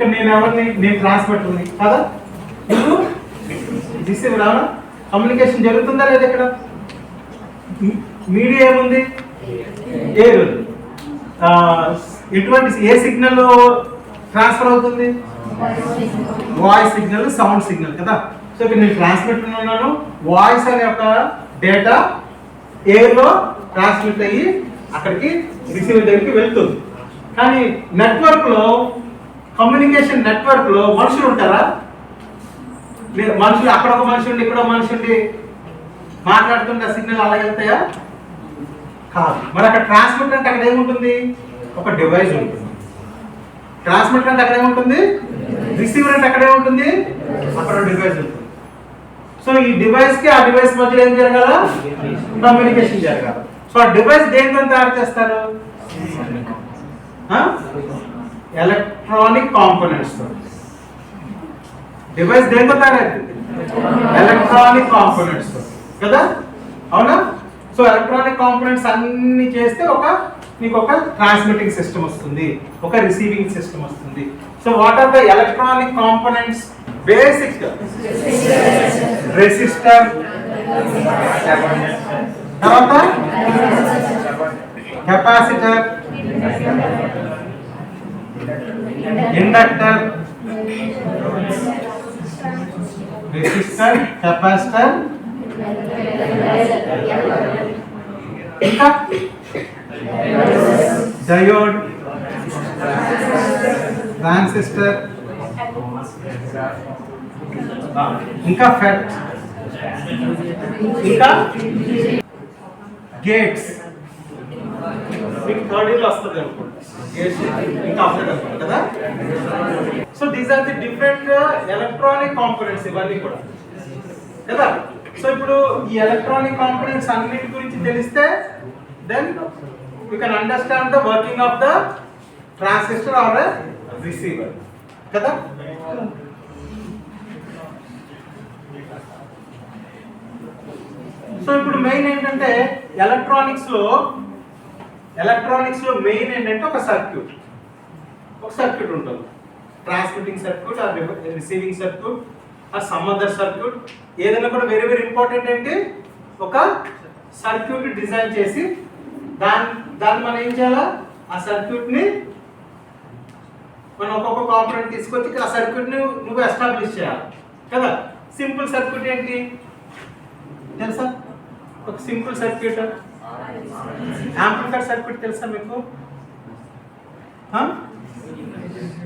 ఇక్కడ నేను ఎవరిని, నేను ట్రాన్స్మిటర్ని కదా, నువ్వు రిసీవర్. అవునా? కమ్యూనికేషన్ జరుగుతుందా లేదా? ఇక్కడ మీడియా ఏముంది? ఎయిర్. ఎటువంటి ఏ సిగ్నల్ ట్రాన్స్ఫర్ అవుతుంది? వాయిస్ సిగ్నల్, సౌండ్ సిగ్నల్ కదా. సో ఇక్కడ నేను ట్రాన్స్మిటర్ ఉన్నాను, వాయిస్ అనే ఒక డేటా ఎయిర్ లో ట్రాన్స్మిట్ అయ్యి అక్కడికి రిసీవర్ దగ్గరికి వెళ్తుంది. కానీ నెట్వర్క్ లో, కమ్యూనికేషన్ నెట్వర్క్ లో మనుషులు ఉంటారా? మనుషులు అక్కడ ఒక మనిషి ఉండి ఇక్కడ ఒక మనిషి ఉండి మాట్లాడుతుంటే సిగ్నల్ అలా వెళ్తాయా? కాదు. మరి అక్కడ ట్రాన్స్మిటర్ అంటే అక్కడ ఏముంటుంది? ఒక డివైస్ ఉంటుంది. ట్రాన్స్మిటర్ అంటే అక్కడ ఏముంటుంది? రిసీవర్ అంటే అక్కడ ఏముంటుంది? అక్కడ డివైస్ ఉంటుంది. సో ఈ డివైస్ కి ఆ డివైస్ మధ్యలో ఏం జరగాల? కమ్యూనికేషన్ జరగాలి. సో ఆ డివైస్ దేనితో తయారు చేస్తారు? ఎలక్ట్రానిక్ కాంపోనెంట్స్ తో. డివైస్ దేనితో తయారైంది? ఎలక్ట్రానిక్ కాంపోనెంట్స్ తో కదా. అవునా? సో ఎలక్ట్రానిక్ కాంపోనెంట్స్ అన్ని చేస్తే మీకు ఒక ట్రాన్స్మిటింగ్ సిస్టమ్ వస్తుంది, ఒక రిసీవింగ్ సిస్టమ్ వస్తుంది. So what are the electronic components? Basic resistor, తర్వాత కెపాసిటర్, ఇండక్టర్, రెసిస్టర్, కెపాసిటర్, ఇంకా డయోడ్, ట్రాన్సిస్టర్, ఇంకా ఫెట్, ఇంకా గేట్స్. మీకు థర్డ్ ఇయర్ వస్తుంది అనుకోండి, గేట్స్ ఇంకా అప్డేట్ అనుకోండి కదా. So these are the different electronic components ఇవన్నీ కూడా కదా. సో ఇప్పుడు ఈ ఎలక్ట్రానిక్ కాంపోనెంట్స్ అన్నిటి గురించి తెలిస్తే then you can understand the working of the transistor or receiver కదా. సో ఇప్పుడు మెయిన్ ఏంటంటే ఎలక్ట్రానిక్స్ లో మెయిన్ ఏంటంటే ఒక సర్క్యూట్ ఉంటుంది. Transmitting circuit or receiving circuit or some other circuit. ఏదైనా కూడా వెరీ వెరీ ఇంపార్టెంట్ ఏంటి, ఒక సర్క్యూట్ డిజైన్ చేసి దాన్ని మనం ఏం చేయాలా, ఆ సర్క్యూట్ ని మనం ఒక్కొక్క కాంపోనెంట్ తీసుకొచ్చి ఆ సర్క్యూట్ ని నువ్వు ఎస్టాబ్లిష్ చేయాలి కదా. సింపుల్ సర్క్యూట్ ఏంటి తెలుసా? ఒక సింపుల్ సర్క్యూట్ యాంప్లిఫైర్ సర్క్యూట్ తెలుసా మీకు?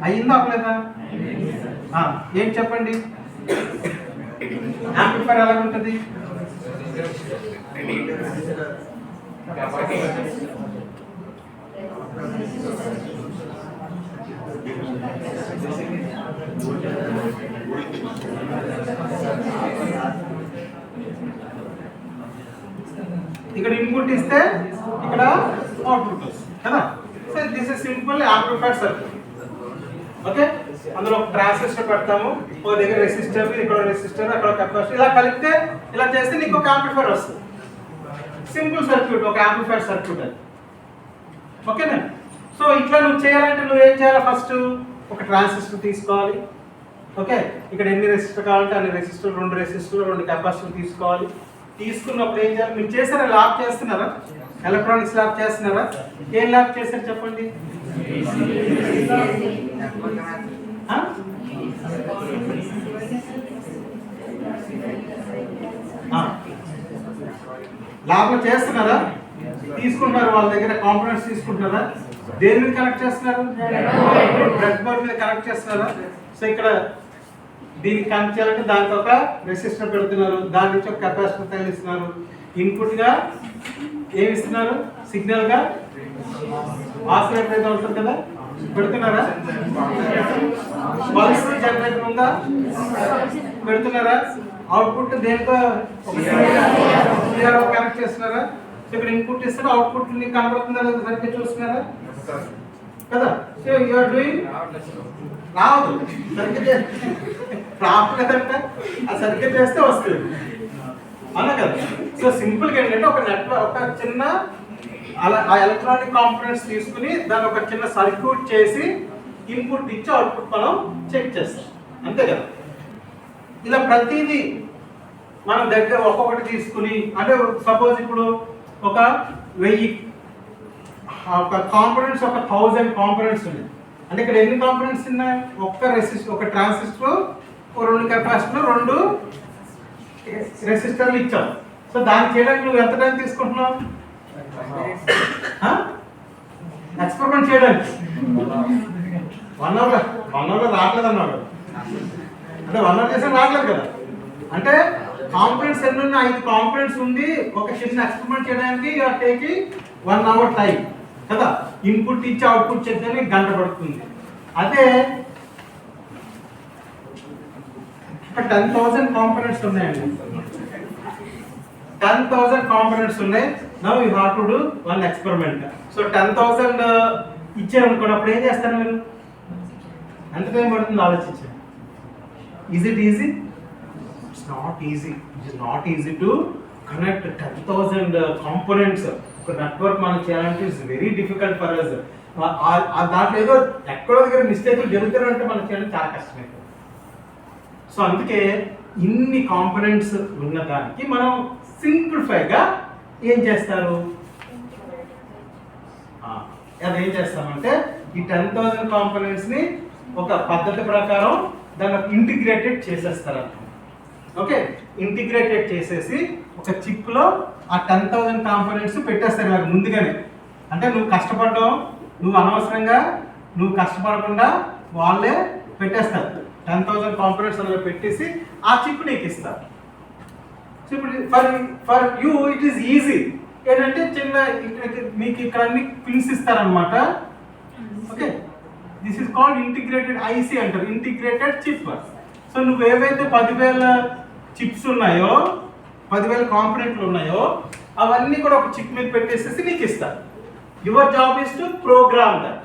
అయ్యిందా అవ్వలేదా? ఏంటి చెప్పండి. యాంప్లిఫైర్ ఎలా ఉంటుంది? ఇక్కడ ఇన్పుట్ ఇస్తే ఇక్కడ అవుట్పుట్ వస్తుంది కదా. So this is simple amplifier circuit. Okay, అందులో ఒక ట్రాన్సిస్టర్ పెడతాము, ఒక దగ్గర రెసిస్టర్, ఇక్కడ రెసిస్టర్, అక్కడ కెపాసిటర్, ఇలా కలిపితే ఇలా చేస్తే నీకు ఒక యాంప్లిఫైర్ వస్తుంది. సింపుల్ సర్క్యూట్, ఒక యాంప్లిఫైర్ సర్క్యూట్ అది. ఓకేనా? సో ఇట్లా నువ్వు చేయాలంటే నువ్వేం చేయాలి? ఫస్ట్ ఒక ట్రాన్సిస్టర్ తీసుకోవాలి. ఓకే, ఇక్కడ ఎన్ని రెసిస్టర్ కావాలంటే అన్ని రెసిస్టర్, 2 రెసిస్టర్, 2 కెపాసిటర్ తీసుకోవాలి. తీసుకున్నప్పుడు ఏం చేయాలి? మీరు చేస్తారా? ల్యాబ్ చేస్తున్నారా? ఎలక్ట్రానిక్స్ ల్యాబ్ చేస్తున్నారా? ఏం ల్యాబ్ చేస్తారు చెప్పండి. ల్యాబ్ లో చేస్తున్నారా? తీసుకుంటున్నారు, వాళ్ళ దగ్గర కాంపోనెంట్స్ తీసుకుంటున్నారా? దేని మీద కనెక్ట్ చేస్తున్నారు? బ్రెడ్ బోర్డ్ మీద కనెక్ట్ చేస్తున్నారా? సో ఇక్కడ దీనికి కనెక్ట్ చేయాలంటే దానికి ఒక రెసిస్టర్ పెడుతున్నారు, దాని నుంచి ఒక కెపాసిటర్ తగిలిస్తున్నారు. ఇన్పుట్ గా ఏమి ఇస్తున్నారు? సిగ్నల్ గా ఆసిలేటర్ అయితే ఉంటుంది కదా, పెడుతున్నారా? పల్స్ జనరేటర్ ఉందా? పెడుతున్నారా? అవుట్పుట్ దేనితో కనెక్ట్ చేస్తున్నారా? ఇక్కడ ఇన్పుట్ ఇస్తే అవుట్పుట్ నీకు కనబడుతుందా లేదా సరిగ్గా చూస్తున్నారా కదా. సో యూఆర్ డూయింగ్ రాదు, సరిగ్గా రావట్లేదంటే ఆ సరిగ్గా చేస్తే వస్తుంది అలా కదా. సో సింపుల్గా ఏంటంటే ఒక నెట్వర్క్, ఒక చిన్న అలా ఆ ఎలక్ట్రానిక్ కాంపోనెంట్స్ తీసుకుని దాన్ని ఒక చిన్న సర్క్యూట్ చేసి ఇన్పుట్ ఇచ్చి అవుట్పుట్ మనం చెక్ చేస్తాం, అంతే కదా. ఇలా ప్రతిదీ మనం దగ్గర ఒక్కొక్కటి తీసుకుని, అంటే సపోజ్ ఇప్పుడు ఒక 1000 ఒక కాంపోనెంట్స్, ఒక 1000 కాంపోనెంట్స్ ఉన్నాయి అంటే ఇక్కడ ఎన్ని కాంపోనెంట్స్ ఉన్నాయి? ఒక ట్రాన్సిస్టర్, 2 కెపాసిటర్లు, 2 రెసిస్టర్లు ఇచ్చాం. సో దాన్ని చేయడానికి నువ్వు ఎంత టైం తీసుకుంటున్నావు? ఎక్స్పెరిమెంట్ చేయడానికి 1 అవర్ రావట్లేదు అన్నాడు. అంటే 1 అవర్ చేసిన రావట్లేదు కదా. అంటే కాంపోనెంట్స్ ఎన్ని ఉన్నాయి? 5 కాంపోనెంట్స్ ఉంది. ఒక చిన్న ఎక్స్పెరిమెంట్ చేయడానికి you are taking 1 hour time కదా. ఇన్పుట్ ఇచ్చి అవుట్పుట్ చేయడానికి గంట పడుతుంది. అదే 10,000 కాంపోనెంట్స్ ఉన్నాయండి. 10,000 కాంపోనెంట్స్ ఉన్నాయి. Now you have to do one experiment. So 10,000 ఇచ్చారనుకోండి, అప్పుడు ఏం చేస్తారు మీరు? ఎంత టైం పడుతుంది ఆలోచించండి. Is it easy? It's not easy. It is not easy to connect 10,000 components. ఒక నెట్వర్క్ మనం చేయాలంటే it's very difficult for us. దాంట్లో ఏదో ఎక్కడో దగ్గర మిస్టేక్లు జరుగుతారంటే మనం చేయడం చాలా కష్టమైంది. సో అందుకే ఇన్ని కాంపోనెంట్స్ ఉన్నదానికి మనం సింప్లిఫైగా ఏం చేస్తారు? అదేం చేస్తామంటే ఈ 10,000 కాంపోనెంట్స్ని ఒక పద్ధతి ప్రకారం దాన్ని ఇంటిగ్రేటెడ్ చేసేస్తారు. ఓకే, ఇంటిగ్రేటెడ్ చేసేసి ఒక చిప్లో ఆ 10,000 కాంపోనెంట్స్ పెట్టేస్తారు నాకు ముందుగానే. అంటే నువ్వు కష్టపడ్డావు, నువ్వు అనవసరంగా నువ్వు కష్టపడకుండా వాళ్ళే పెట్టేస్తారు. 10,000 కాంపోనెంట్స్ అందులో పెట్టేసి ఆ చిప్ నీకు ఇస్తారు. సో ఇప్పుడు for you it is easy. ఏంటంటే చిన్న మీకు ఇక్కడ అన్ని పిన్స్ ఇస్తారనమాట. Okay, this is called integrated IC అంటారు, ఇంటిగ్రేటెడ్ చిప్. సో నువ్వు ఏవైతే 10,000 చిప్స్ ఉన్నాయో, 10,000 కాంపోనెంట్లు ఉన్నాయో అవన్నీ కూడా ఒక చిప్ మీద పెట్టేసేసి నీకు ఇస్తారు. Your job is to program that.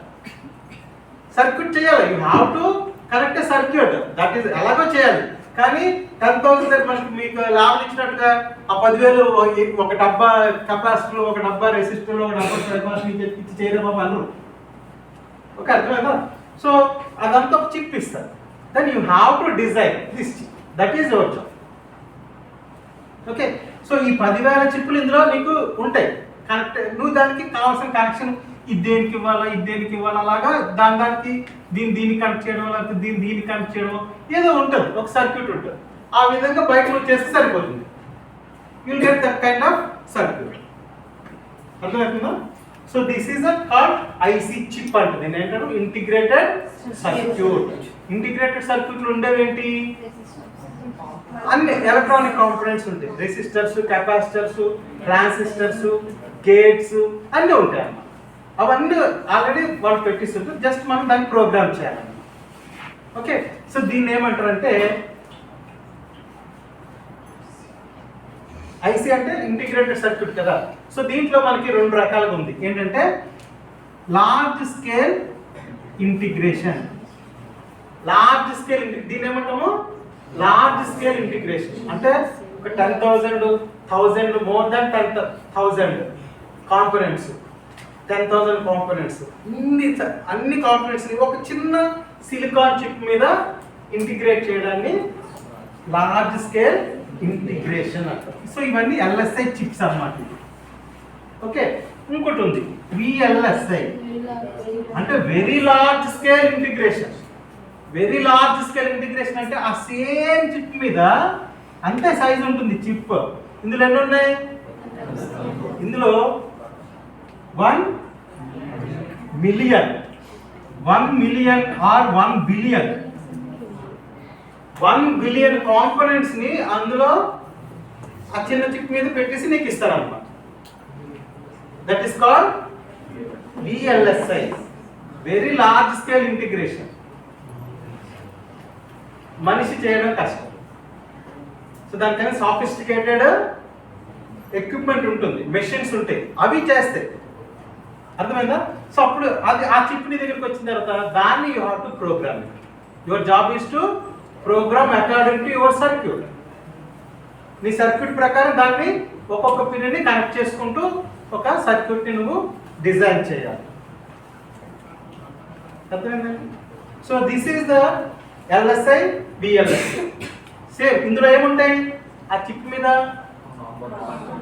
Circuit చేయాలి, you have to correct circuit, that is ఎలాగో చేయాలి. కానీ 10,000 మనకి మీకు ల్యాబ్లు ఇచ్చినట్టుగా ఆ 10,000 ఒక డబ్బా కెపాసిటర్లు, ఒక డబ్బా రెసిస్టర్లు, ఒక డబ్బా కెపాసిటర్ ఇచ్చి చేయడం అన్నారు. ఓకే, అర్థమైందా? సో అదంతా ఒక చిప్ ఇస్తారు. Then you have to design this chip, that is your job. Okay, so ఈ 10,000 చిప్పులు ఇందులో నీకు ఉంటాయి. కనెక్ట్, నువ్వు దానికి కావాల్సిన కనెక్షన్ ఇది దేనికి ఇవ్వాలా, ఇది దేనికి ఇవ్వాలా, అలాగా దానికి దీన్ని కనెక్ట్ చేయడం, లేకపోతే దీన్ని కనెక్ట్ చేయడం ఏదో ఉంటుంది, ఒక సర్క్యూట్ ఉంటుంది. ఆ విధంగా బయట నువ్వు చేస్తే సరిపోతుంది. You'll get that kind of circuit. అర్థమవుతుందా? So this is called IC chip అంటే. నేను ఏంటంటే ఇంటిగ్రేటెడ్ సర్క్యూట్. ఇంటిగ్రేటెడ్ సర్క్యూట్లు ఉండేవేంటి? అన్ని ఎలక్ట్రానిక్ కాంపోనెంట్స్ ఉంటాయి. రెసిస్టర్స్, కెపాసిటర్స్, ట్రాన్సిస్టర్స్, గేట్స్ అన్నీ ఉంటాయి అన్నమాట. అవన్నీ ఆల్రెడీ వాళ్ళు పెట్టిస్తుంటారు, జస్ట్ మనం దాన్ని ప్రోగ్రామ్ చేయాలి. ఓకే, సో దీన్ని ఏమంటారంటే ఐసి అంటే ఇంటిగ్రేటెడ్ సర్క్యూట్ కదా. సో దీంట్లో మనకి 2 రకాలుగా ఉంది. ఏంటంటే large scale integration. Large scale దీన్ని ఏమంటాము? లార్జ్ స్కేల్ ఇంటిగ్రేషన్ అంటే ఒక 10,000, 1,000, మోర్ దాన్ 10,000 కాంపోనెంట్స్, 10,000 కాంపోనెంట్స్, అన్ని కాంపోనెంట్స్ని ఒక చిన్న సిలికాన్ చిప్ మీద ఇంటిగ్రేట్ చేయడాన్ని లార్జ్ స్కేల్ ఇంటిగ్రేషన్ అంటారు. సో ఇవన్నీ ఎల్ఎస్ఐ చిప్స్ అన్నమాట. ఓకే, ఇంకోటి ఉంది విఎల్ఎస్ఐ అంటే very large scale integration. Very large scale integration అంటే ఆ సేమ్ చిప్ మీద అంతే సైజ్ ఉంటుంది చిప్. ఇందులో ఎన్ని ఉన్నాయి? ఇందులో 1 million, 1 million or 1 billion, 1 billion components ని అందులో ఆ చిన్న చిప్ మీద పెట్టేసి నీకు ఇస్తారన్నమాట. That is called VLSI, very large scale integration. మనిషి చేయడం కష్టం. సో దానికైనా సాఫిస్టికేటెడ్ ఎక్విప్మెంట్ ఉంటుంది, మెషిన్స్ ఉంటాయి, అవి చేస్తాయి. అర్థమైందా? సో అప్పుడు అది ఆ చిప్ నీ దగ్గరికి వచ్చిన తర్వాత దాన్ని you have to programme. Your job is to programme according to your circuit. నీ సర్క్యూట్ ప్రకారం దాన్ని ఒక్కొక్క పిన్ని కనెక్ట్ చేసుకుంటూ ఒక సర్క్యూట్ని నువ్వు డిజైన్ చేయాలి. అర్థమైందండి? So this is the LSI VLSI. Same ఇందులో ఏముంటాయి ఆ చిప్ మీద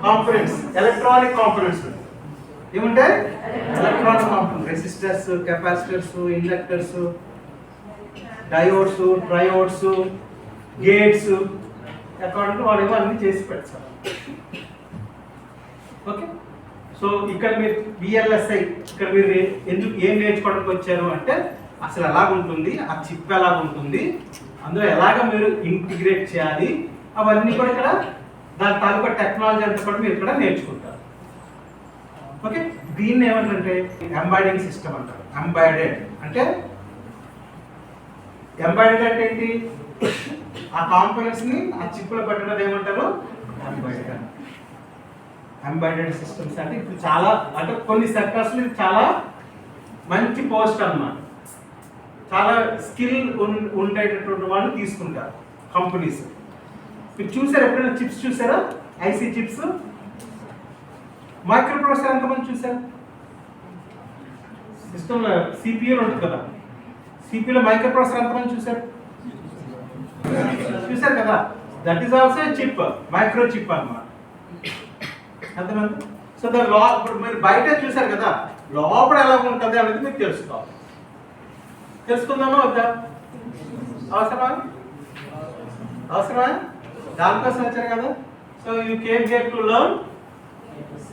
కాంపోనెంట్స్, ఎలక్ట్రానిక్ కాంపోనెంట్స్ ఏముంటాయి, electronic components, resistors, capacitors, inductors, diodes, triodes, gates, according వాళ్ళు ఏమో అన్ని చేసి పెడతారు. ఓకే, సో ఇక్కడ మీరు VLSI ఇక్కడ మీరు ఎందుకు ఏం నేర్చుకోవడానికి వచ్చారు అంటే అసలు ఎలాగుంటుంది, ఆ చిప్ ఎలాగుంటుంది, అందులో ఎలాగ మీరు ఇంటిగ్రేట్ చేయాలి, అవన్నీ కూడా ఇక్కడ దాని తాలూకా టెక్నాలజీ అంతా కూడా మీరు ఇక్కడ నేర్చుకుంటారు. ఓకే, దీన్ని ఏమంటే ఎంబైడింగ్ సిస్టమ్ అంటారు. ఎంబైడెడ్ అంటే ఏంటి, ఆ కాంపోనెంట్స్ ని ఆ చిప్ లో పెట్టడం ఏమంటారు, ఎంబైడెడ్. ఎంబైడెడ్ సిస్టమ్స్ అంటే ఇప్పుడు చాలా అంటే కొన్ని సెక్టర్స్ లో చాలా మంచి పోస్ట్ అన్నమాట, చాలా స్కిల్ ఉండేటటువంటి వాళ్ళు తీసుకుంటారు కంపెనీస్. మీరు చూసారు ఎప్పుడైనా చిప్స్ చూసారా, ఐసీ చిప్స్, మైక్రో ప్రాసెసర్ ఎంతమంది చూసారు, సిస్టమ్ సిపియూ ఉంటుంది కదా, సిపియూలో మైక్రో ప్రాసెసర్ ఎంతమంది చూసారు, చూసారు కదా, that is also chip, micro chip అన్నమాట. ఎంతమంది? సో ఇప్పుడు మీరు బయట చూసారు కదా, లోపల ఎలా ఉంటుంది అనేది మీకు తెలుసుకోవాలి. తెలుసుకుందామా వద్దా, అవసరమా, అవసరమా, దానికోసం వచ్చారు కదా. So you came here to learn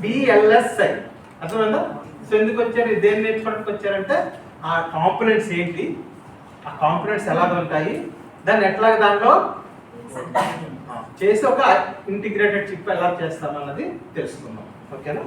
VLSI, అర్థమైందా? సో ఎందుకు వచ్చారు, దేన్ని నేర్చుకోవడానికి వచ్చారంటే ఆ కాంపోనెంట్స్ ఏంటి, ఆ కాంపోనెంట్స్ ఎలాగ ఉంటాయి, దాన్ని ఎట్లాగ దాంట్లో చేసి ఒక ఇంటిగ్రేటెడ్ చిప్ ఎలా చేస్తామన్నది తెలుసుకుందాం. ఓకేనా?